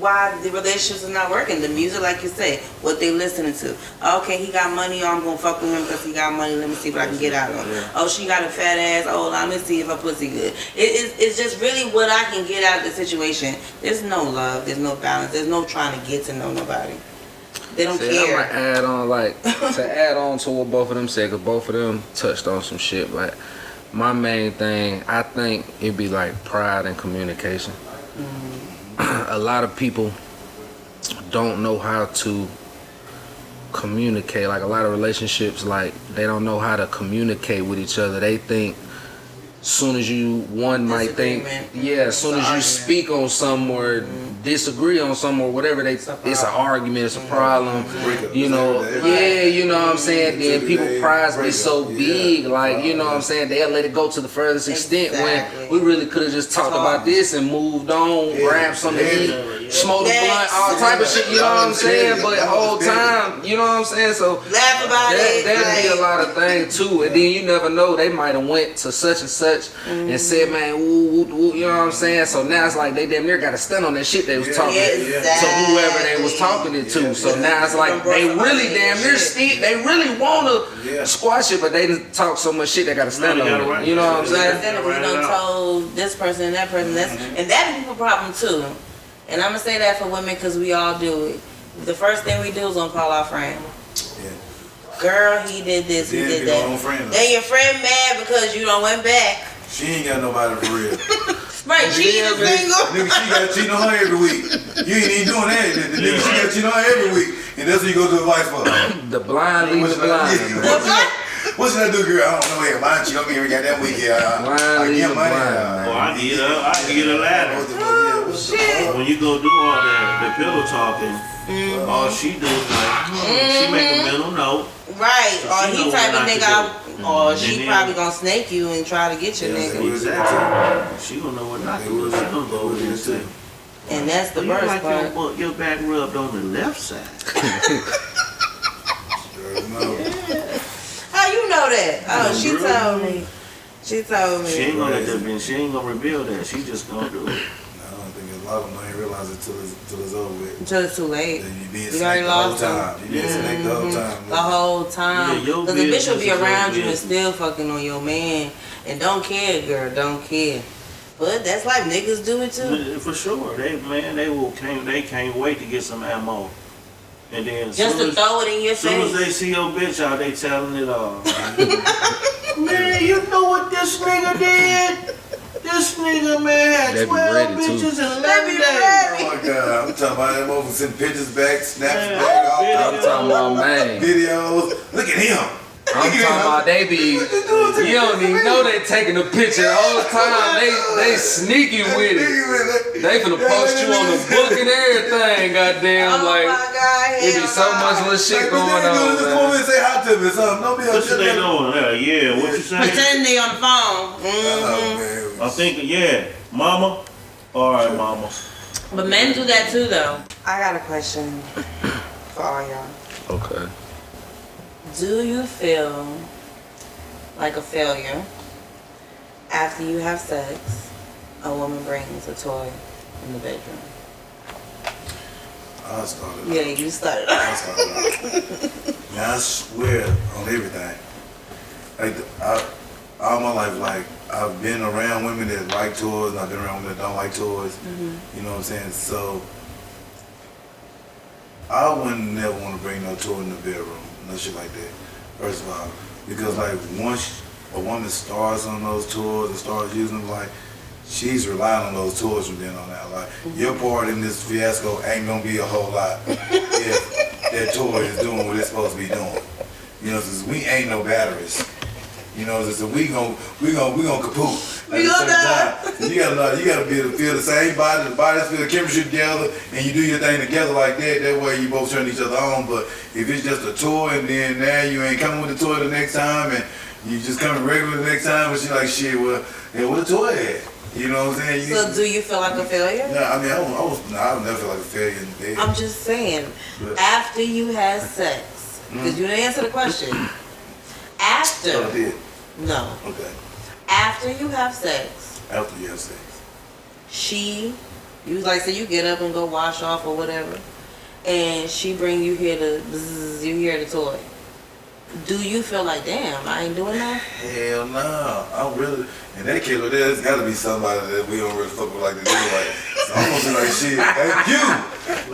why the relationships are not working. The music, like you say, what they listening to. Okay, he got money. I'm going to fuck with him because he got money. Let me see what I can get out of him. Yeah. Oh, she got a fat ass. Oh, let me see if her pussy good. It's just really what I can get out of the situation. There's no love. There's no balance. There's no trying to get to know nobody. They don't care. I might add on, to add on to what both of them said, because both of them touched on some shit. Like, my main thing, I think it'd be like pride and communication. A lot of people don't know how to communicate. Like, a lot of relationships, like, they don't know how to communicate with each other. They think soon as might think, as soon as you speak on something or disagree on something or whatever, it's an argument, it's a problem, you know. Yeah, you know what I'm saying. Then people prides be so big, like, you know what I'm saying. They'll let it go to the furthest extent when we really could have just talked about this and moved on, grabbed something to eat, smoked a blunt, all type of shit. You know what I'm saying. But the whole time, you know what I'm saying. So laugh about it. That'd be a lot of things too. And then you never know, they might have went to such and such and said, man, woo, you know what I'm saying? So now it's like they damn near got to stand on that shit they was talking to whoever they was talking it to. So now it's like they really damn near they really want to squash it, but they didn't talk so much shit they got to stand on it. You know what I'm saying? We done told this person and that person, and that is a problem too. And I'm going to say that for women because we all do it. The first thing we do is going to call our friend. Girl, he did this, he did that. Then your friend mad because you done went back. She ain't got nobody for real. Right, she ain't single. Nigga, she got cheating on her every week. You ain't even doing that. The nigga, she got cheating on her every week. And that's what you go to advice for. The blind lead the blind. What should I do, girl? I don't know. Hey, mine, she don't even got that week. I get money. I get a ladder. When you go do all the pillow talking, all she do is like, she make a mental note. Right, so or he type of nigga, or she probably gonna snake you and try to get your nigga. Exactly. She gonna know what not to do. She gonna go over there and say. And that's the worst part. Your back rubbed on the left side. How you know that? Oh, she told me. She told me. She ain't gonna let that be. She ain't gonna reveal that. She just gonna do it. A lot of them don't realize it till it's over with. Until it's too late. You already lost them. You being snaked the whole time. The whole time. Because the bitch will be around you and still fucking on your man. And don't care, girl. Don't care. But that's like niggas do it too. For sure. They can't wait to get some ammo. And then just to throw it in your face. As soon as they see your bitch out, they telling it all. Man, you know what this nigga did? This nigga, man, had 12 bitches in 11 days. Oh my God, I'm talking about them over sending pictures back, snaps back, all I'm talking about, man. Videos. Look at him. I'm talking about they be, you don't even know they taking a picture the whole time. They sneaky with it. They finna post you on the book and everything, goddamn. Like, it be so much little shit going on. This woman say hi to me, something. Don't be what you they doing? Yeah, what you saying? Pretend they on the phone. I'm thinking, mama. All right, mama. But men do that too, though. I got a question for all y'all. Okay. Do you feel like a failure after you have sex, a woman brings a toy in the bedroom? I started. Yeah, you started. I started. Man, I swear on everything. Like, all my life, like, I've been around women that like toys, and I've been around women that don't like toys. You know what I'm saying? So, I wouldn't never want to bring no toy in the bedroom. No shit like that, first of all. Because like once a woman starts on those toys and starts using them, like she's relying on those toys from then on out. Like your part in this fiasco ain't gonna be a whole lot if that toy is doing what it's supposed to be doing. You You know, since we ain't no batteries. You know, so we gon' kaput. We gonna die. You gotta be able to feel the same body, the bodies feel the chemistry together, and you do your thing together like that. That way you both turn each other on. But if it's just a toy and then now you ain't coming with the toy the next time and you just coming regular the next time, but she like shit. Well, yeah, what the toy at? You know what I'm saying? So do you feel like a failure? Yeah, I mean, I would never feel like a failure in bed. I'm just saying, But- after you had sex, because you didn't answer the question. After, Oh, I did. no, Okay. after you have sex, After you have sex. you like say you get up and go wash off or whatever, and she bring you here to you hear the toy. Do you feel like, damn, I ain't doing that? Hell no. I'm really, in that case, there's got to be somebody that we don't really fuck with like that anyway. So I'm going to be like, shit, thank you.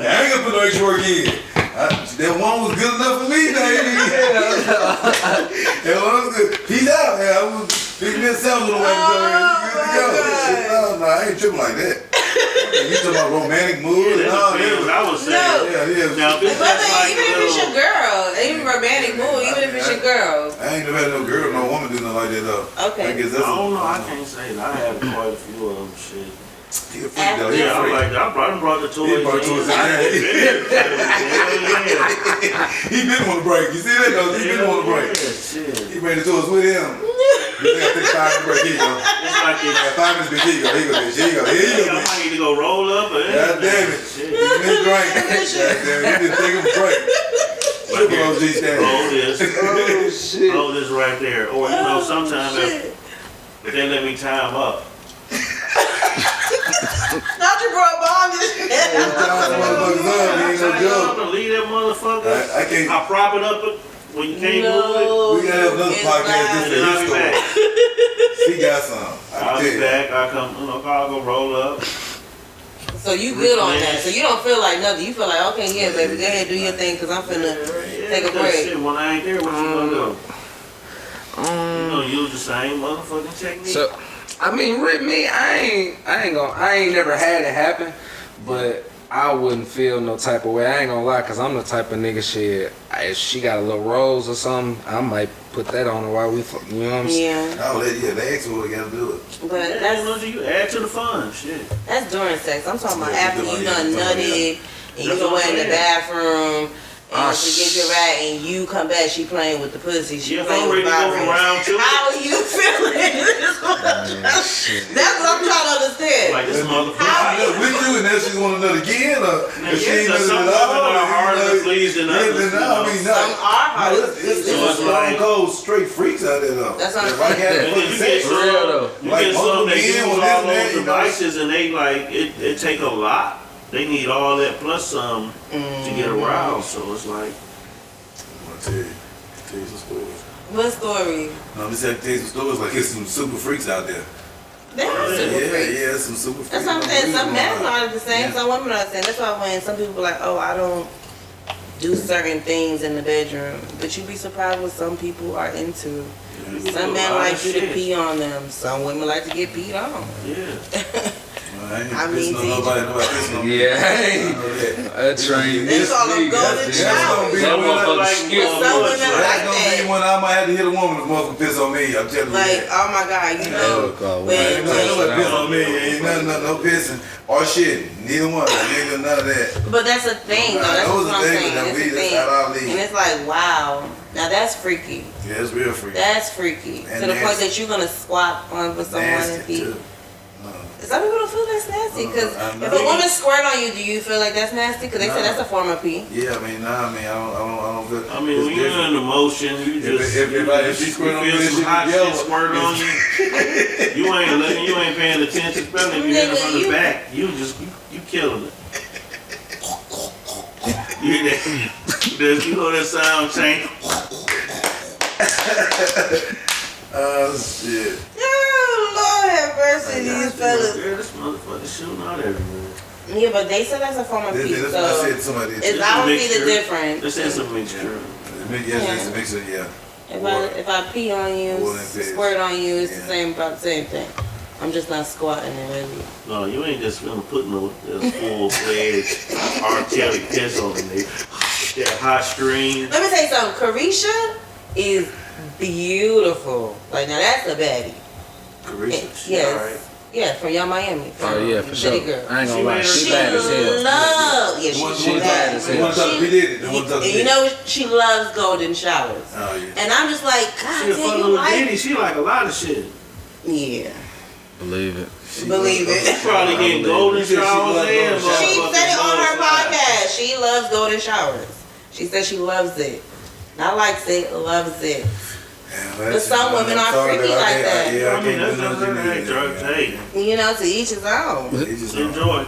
I ain't going to put no extra work in. That one was good enough for me, baby. That one was good. Peace out, man. I was picking this out little way to go. You good to go. Shit, no, I ain't tripping like that. You talking about romantic mood and all That's what I was saying. No. Yeah. Now, this But is like even if it's your girl, even romantic mood, even if it's your girl. I ain't never had no girl, no woman do nothing like that though. Okay. I guess I that's don't know. I can't say that. I had quite a few of them. Shit. He a freak though. He a Yeah, I'm freak. like, I brought the toys. He brought toys in. Yeah. He didn't want to break. You see that though? He didn't want to break. Shit. He bring the toys with him. You think I take 5 minutes break? Here you go. It's like Yeah, it's. 5 minutes break. Here you go. Here you go. Bitch. Here you go. Here you I go. Bitch. might need to go roll up. Or God damn it. Shit. He missed break. God damn it. He didn't take him a break. Triple OG status. Hold this. Oh shit. Hold this right there. Or you know, sometimes if they let me tie them up. Not you brought bondage. Motherfuckers up. He ain't no joke. I'm leave that motherfucker. I can't. I prop it up when you can't move We gotta have another it's podcast not. just it. for And I'll his be story. back. He got some. I'll be back. I'll come. I'll go roll up. So you good on that. So you don't feel like nothing. You feel like, okay, yeah, baby, go ahead, do your thing, because I'm finna take a because break. Shit, when I ain't there, what you gonna do? You gonna use the same motherfucking technique. So, I mean, with me, I ain't never had it happen, but I wouldn't feel no type of way. I ain't gonna lie, cause I'm the type of nigga shit. If she got a little rose or something, I might put that on her while we, you know what I'm saying? Yeah, I'll let you. They ask what we gotta do it. but Yeah, that's you add to the fun. Shit. during sex. I'm talking about Yeah, after you you done- done yeah, nutted and you That's done what went in I'm the saying. bathroom Ah, and she gets your rat and you come back, she playing with the pussy, she Yeah, if playing I'm with ready the to go vibrator. from round two. How are you feeling? That's what I'm trying to understand. Like this motherfucker. How- She with you and then she's gonna nut again, or if she ain't nutted Some at all. women are harder to please than others. Yeah, no, I mean, no. Some are harder to It's please. So it's stone like- cold straight freaks out there though. That's what I'm Like saying. having And then you fucking get sex. For real, some, though. you Like get most some that men use with all this, man, those you know. devices and they like, it take a lot. They need all that plus some to get aroused. So it's like, I'm gonna tell you some stories. What story? No, I'm just saying, tell you some stories like there's some super freaks out there. They are super Yeah, freaks. yeah, some super freaks. That's what I'm saying. Some men are are the same, some women are the same. That's why when some people be like, oh, I don't do certain things in the bedroom. But you'd be surprised what some people are into. Some men like you to pee on them. Some women like to get peed on. yeah. I ain't I mean, pissing on nobody pissing on me. Yeah, I know that. that train. They call them golden That's gonna be That the one motherfucker like- skip. Some women That's like gonna be that. when I might have to hit a woman if motherfucker piss on me. I'm telling you Like, that. oh my God, you know, when, Ain't nobody piss on me. Ain't nothing, no pissing or shit. Neither one. I ain't doing none of that. but that's a thing, though. That's Those what are I'm things saying. that It's we a just thing. out our league. And it's like, wow. Now that's freaky. Yeah, it's real freaky. That's freaky. And To the point nasty. that you're going to squat on for someone and Nasty pee. too. Some people don't feel that's nasty. Because I know. if a woman squirt on you, do you feel like that's nasty? Because they say No. that's a form of pee. Yeah, I mean, nah, I mean, I don't feel. I mean, when it's you're different. in emotion, you just if she you squirt on me, feel she some be hot yellow. shit squirt on you. You ain't looking, you ain't paying attention, especially if you hit it from the back. You just you killing it. You hear that? You know that sound change. Oh shit. Oh, Lord have mercy, these fellas. Girl, this motherfucker shooting out everywhere. Yeah, but they said that's a form of pee. That's what I So said to somebody. it's, I don't see the Mixture. difference. This is a mixture. Yes, it's a mixture, yeah. If I pee on you, Or in bed. squirt on you, it's the Yeah. same about the same thing. I'm just not squatting it really. No, you ain't just gonna put no full-fledged arterial piss on me. That hot stream. Let me tell you something, Carisha, is beautiful. Like now that's a baddie. Carisha. Yes. Yeah, from Young Miami. Oh yeah, for sure. City Girl. I ain't gonna lie, She she bad as hell. loves. Yeah, She bad as The one hell. talking P. Diddy. The one talking You know, she loves golden showers. Oh, yeah. And I'm just like, God, She a damn, fuck you little like? Diddy. She like a lot of shit. Yeah. Believe it. Believe it. She probably getting golden You said she showers loves and golden She motherfucking said it on her butterflies. podcast. She loves golden showers. She said she loves it. Not likes it, loves it. But some women are freaky like that. Yeah, I mean, that's not not right. Hey, You know, to each his own. enjoy. I don't know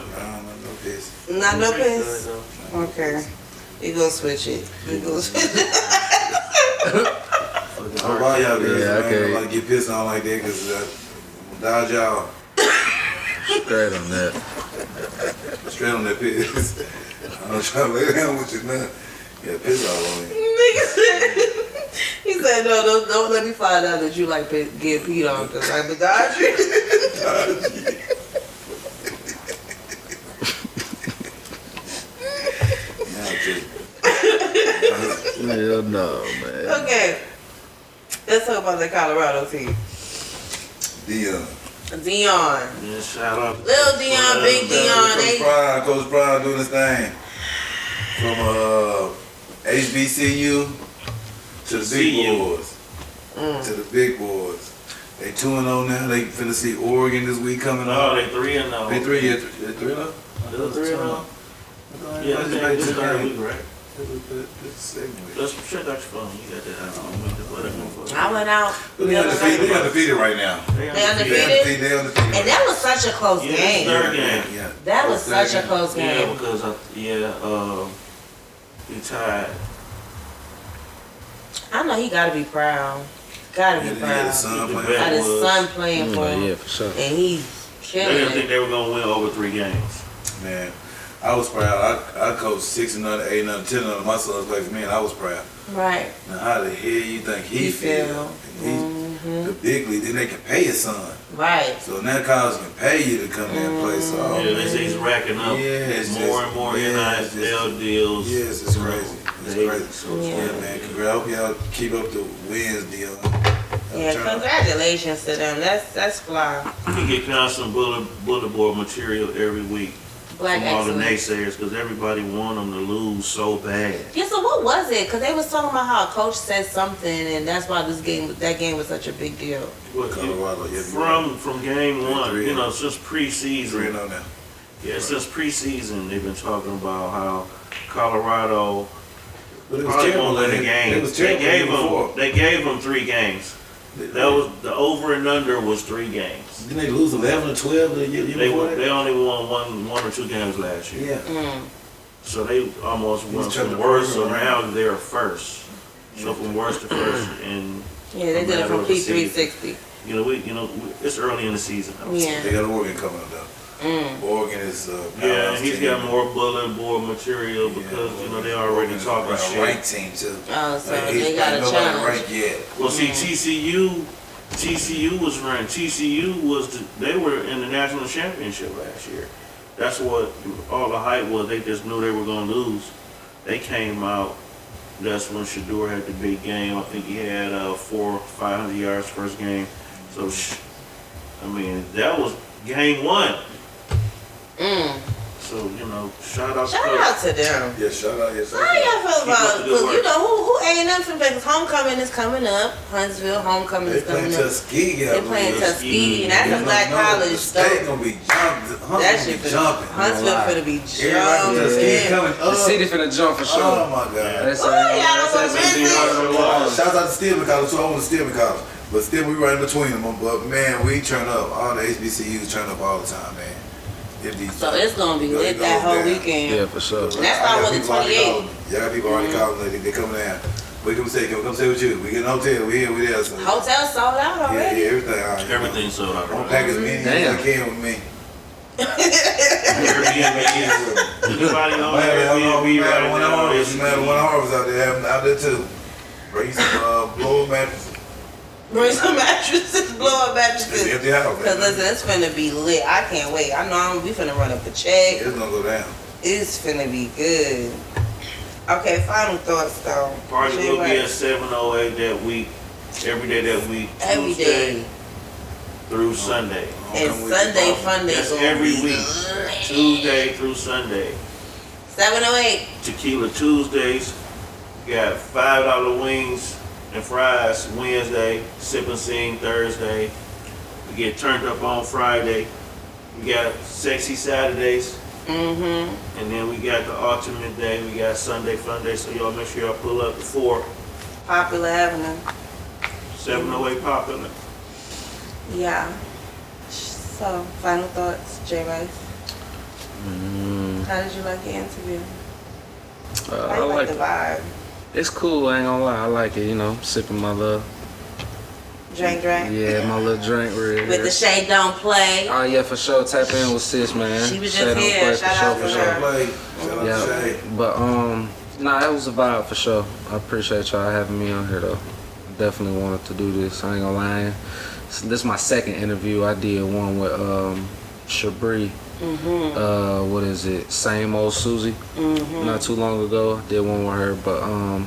no piss. Not no piss. Okay. We gonna switch it. We gonna switch it. I'm why y'all guys, Yeah, man, okay. don't like get pissed on like that, cause dodge y'all Straight on that. straight on that piss. I'm trying to lay down with you now. Yeah, piss all on you. Nigga said, he said, no, don't let me find out that you like get peed on, cause I'm a Dodger. Hell no, man. Okay. Let's talk about the Colorado team. Dion. Dion. Yeah, shout out. Little Dion, big Dion. Coach Prime doing his thing. From HBCU to the big boys. To the big boys. They 2-0 now. They finna see Oregon this week coming Oh, up. they 3-0. They 3-0? They 3-0. Yeah, I think this third week, right? Let's check out your phone. You got that. I went out. They undefeated right now. They undefeated? They undefeated. And that was such a close Yeah, game. third game. Yeah. That was such a close Yeah, game. because he tied. I know he gotta be proud. Gotta be He had proud. his son playing. Got his son playing for him. Yeah, for sure. And he's They didn't killing think it. they were gonna win over 3 games. Man, I was proud. I coached 6-0, 8-0, 10-0. My sons played for me, and I was proud. Right. Now, how the hell you think he He feel? The big league, then they can pay his son. Right. So now college can pay you to come in and play. So, oh, Yeah, they say he's racking up it's more and more NIL deals. Yes, it's crazy. It's crazy. So, Yeah. Yeah, man. Congrats. I hope y'all keep up the wins, deal. Yeah, congratulations to them. That's fly. You get constant bullet board material every week Black from all the excellence. naysayers because everybody want them to lose so bad. Yeah, so what was it? Because they was talking about how a coach said something, and that's why that game was such a big deal. What, Colorado, yeah, from game one, 3-0. you know, since preseason. 3-0 now. Yeah, since preseason, they've been talking about how Colorado But it was probably terrible. won't win a It game. was terrible. They gave them 3 games. That was the over and under was 3 games. Didn't they lose 11 or 12 the year before that? They only won one or 2 games last year. Yeah. So they almost went turned from the worst, so program now they're first. So from worst to first, and Yeah, they did it from P360. it's early in the season. Yeah. They got Oregon coming up, though. Oregon is Yeah, and he's got more bullet board material because they already talking a shit. ranked team too. Oh, so Like, they got a nobody challenge. ranked yet. Well, see, TCU was ranked. They were in the national championship last year. That's what all the hype was. They just knew they were gonna lose. They came out. That's when Shador had the big game. I think he had 400-500 yards first game. So, that was game 1. So, shout out to Shout Coach. out to them. Yeah, shout out. Yes, How y'all feel Keep up about, the good because work. who A&M from Texas? Homecoming is coming up. Huntsville homecoming They is coming playing up. Tuskegee. They're playing Tuskegee, and that's a black college. State So gonna be jumping. that shit be finna, jumping. Huntsville finna be Everybody from Tuskegee jumping. coming The up. city finna jump for Oh sure. my God. That's Oh, y'all don't miss it. Shouts out to Stillman College too. I went to Stillman College, but still we right in between them. But man, we turn up. All the HBCUs turn up all the time, man. So it's gonna be lit that whole weekend. Yeah, for sure. And that's not what the 28. Y'all got people already calling. They coming down. We come stay. Can we come stay with you? We get an hotel. We here. We there. So. Hotel sold out Yeah, already. everything. All right. Everything's sold out. I'm gonna pack as many as I can with me. Anybody on Man, Airbnb right one now? harvest. Man, one harvest out there. Out there too. Bring some blow mattresses. Bring some mattresses, blow up It's mattresses. an empty house. Cause man. listen, it's finna be lit. I can't wait. I know we finna run up a check. It's gonna go down. It's finna be good. Okay, final thoughts though. Party will be at 708 that week, every day that week, Every Tuesday day. through Sunday. And Sunday fun day. That's every week, Tuesday through Sunday. 708. Tequila Tuesdays, we got $5 wings and fries Wednesday, sip and sing Thursday. We get turned up on Friday. We got sexy Saturdays. Mm-hmm. And then we got the ultimate day. We got Sunday fun day. So y'all make sure y'all pull up before Popular Avenue. 708 Popular. Yeah. So, final thoughts, J. Rice. How did you like your interview? How I you like the vibe? It's cool. I ain't gonna lie. I like it. You know, sipping my little. Drink. Yeah, my little drink real. With the Shade Don't Play. Oh yeah, for sure. Tap in with sis, man. She was Shade just on here. play, Shout out for to sure. her. Shout out to Shay. But nah, it was a vibe for sure. I appreciate y'all having me on here though. Definitely wanted to do this. I ain't gonna lie. This is my second interview. I did one with Shabri. What is it? Same old Susie. Not too long ago, did one with her. But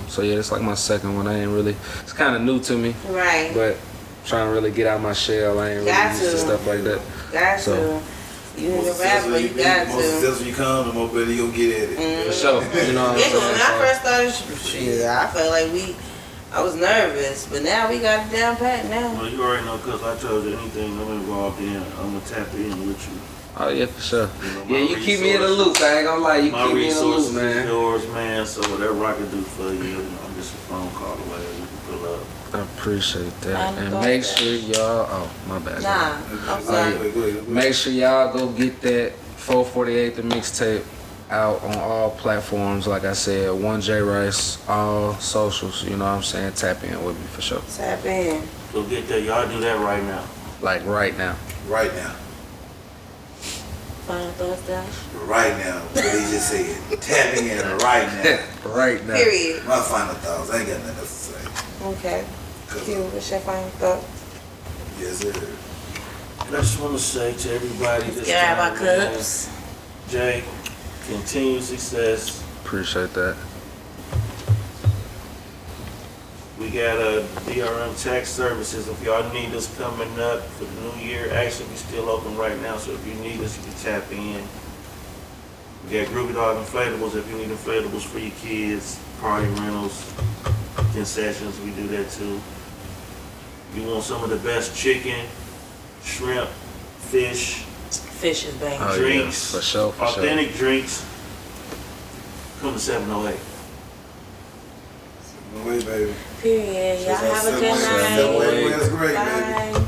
so yeah, it's like my second one. I ain't really. It's kind of new to me. Right. But trying to really get out my shell. I ain't really used to stuff like that. Got So- to. You need a rapper, you got The more to. successful you come, the more better you'll get at it. For sure. You know what I'm Yeah, 'cause when I saying? first started, shit, I felt like I was nervous, but now we got it down pat now. Well, you already know, because I told you anything I'm involved in, I'm going to tap in with you. Oh yeah, for sure. You know, Yeah, my you keep me in the loop. I ain't gonna lie, you My keep me in the loop, resources is man. yours, man. So whatever I can do for you, I'm just a phone call away. We can pull up. I appreciate that. I And thought make that. sure y'all. Oh my bad. Nah, I'm sorry. Go ahead. Make sure y'all go get that 448 the mixtape out on all platforms. Like I said, 1J Rice, all socials. You know what I'm saying? Tap in with me for sure. Tap in. Go get that. Y'all do that right now. Like right now. Right now. Final thoughts, Dash? Right now. What he just said. Tap in right now. Right now. Period. My final thoughts. I ain't got nothing else to say. Okay. 'Cause- Q, what's your final thought? Yes, sir. And I just want to say to everybody this Get out of our time, man, cups. Jay, continued success. Appreciate that. We got DRM tax services. If y'all need us coming up for the new year, actually we still open right now. So if you need us, you can tap in. We got Groovy Dog Inflatables. If you need inflatables for your kids, party rentals, concessions, we do that too. You want some of the best chicken, shrimp, fish, Fish is banging. Oh, drinks, yeah, for sure, for sure. authentic drinks, come to 708. Wait, baby. Period. Y'all have a good That's night. great, baby. Bye.